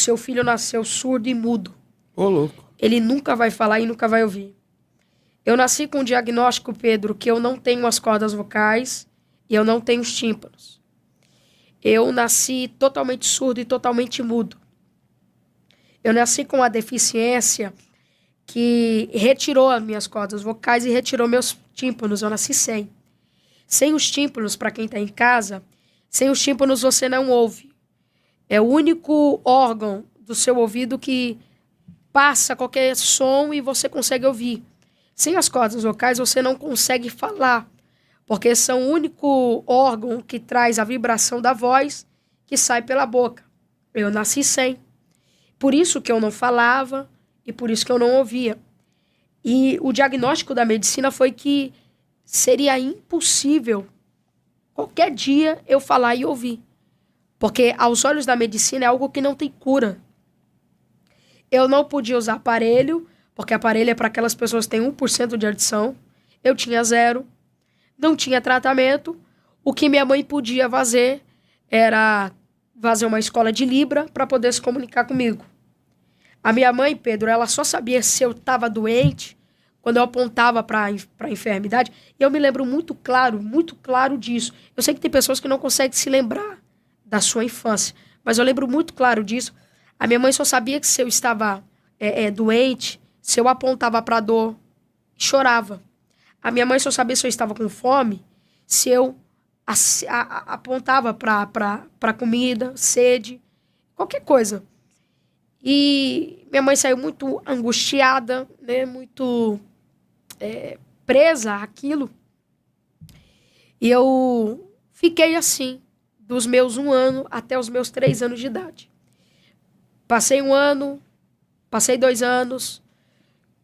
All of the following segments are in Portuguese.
seu filho nasceu surdo e mudo. Ô, louco. Ele nunca vai falar e nunca vai ouvir. Eu nasci com um diagnóstico, Pedro, que eu não tenho as cordas vocais e eu não tenho os tímpanos. Eu nasci totalmente surdo e totalmente mudo. Eu nasci com uma deficiência que retirou as minhas cordas vocais e retirou meus tímpanos. Eu nasci sem. Sem os tímpanos, para quem está em casa, sem os tímpanos você não ouve. É o único órgão do seu ouvido que passa qualquer som e você consegue ouvir. Sem as cordas vocais você não consegue falar, porque são o único órgão que traz a vibração da voz que sai pela boca. Eu nasci sem. Por isso que eu não falava e por isso que eu não ouvia. E o diagnóstico da medicina foi que seria impossível qualquer dia eu falar e ouvir. Porque aos olhos da medicina é algo que não tem cura. Eu não podia usar aparelho, porque aparelho é para aquelas pessoas que têm 1% de audição. Eu tinha 0. Não tinha tratamento. O que minha mãe podia fazer era fazer uma escola de Libra para poder se comunicar comigo. A minha mãe, Pedro, ela só sabia se eu estava doente quando eu apontava para a enfermidade. E eu me lembro muito claro disso. Eu sei que tem pessoas que não conseguem se lembrar da sua infância, mas eu lembro muito claro disso. A minha mãe só sabia que se eu estava doente, se eu apontava para a dor, chorava. A minha mãe só sabia se eu estava com fome, se eu apontava para comida, sede, qualquer coisa. E minha mãe saiu muito angustiada, né, muito presa àquilo. E eu fiquei assim, dos meus 1 ano até os meus 3 anos de idade. Passei 1 ano, passei 2 anos.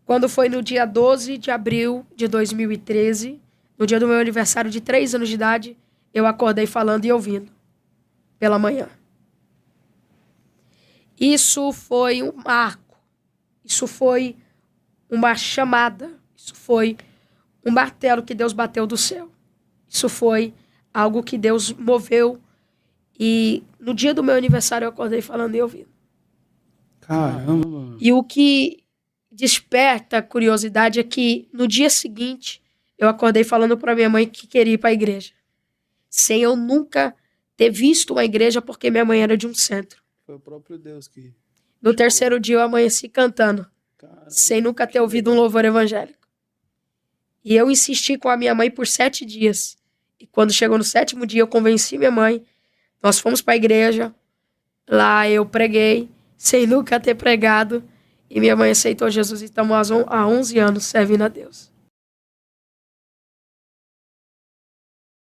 Quando foi no dia 12 de abril de 2013, no dia do meu aniversário de 3 anos de idade, eu acordei falando e ouvindo pela manhã. Isso foi um marco. Isso foi uma chamada. Isso foi um martelo que Deus bateu do céu. Isso foi algo que Deus moveu. E no dia do meu aniversário eu acordei falando e ouvindo. Caramba. E o que desperta curiosidade é que no dia seguinte eu acordei falando para minha mãe que queria ir para a igreja. Sem eu nunca ter visto uma igreja, porque minha mãe era de um centro. Foi o próprio Deus que... No terceiro dia eu amanheci cantando, sem nunca ter ouvido um louvor evangélico. E eu insisti com a minha mãe por 7 dias. E quando chegou no 7º dia eu convenci minha mãe. Nós fomos para a igreja. Lá eu preguei, sem nunca ter pregado. E minha mãe aceitou Jesus e estamos há 11 anos servindo a Deus.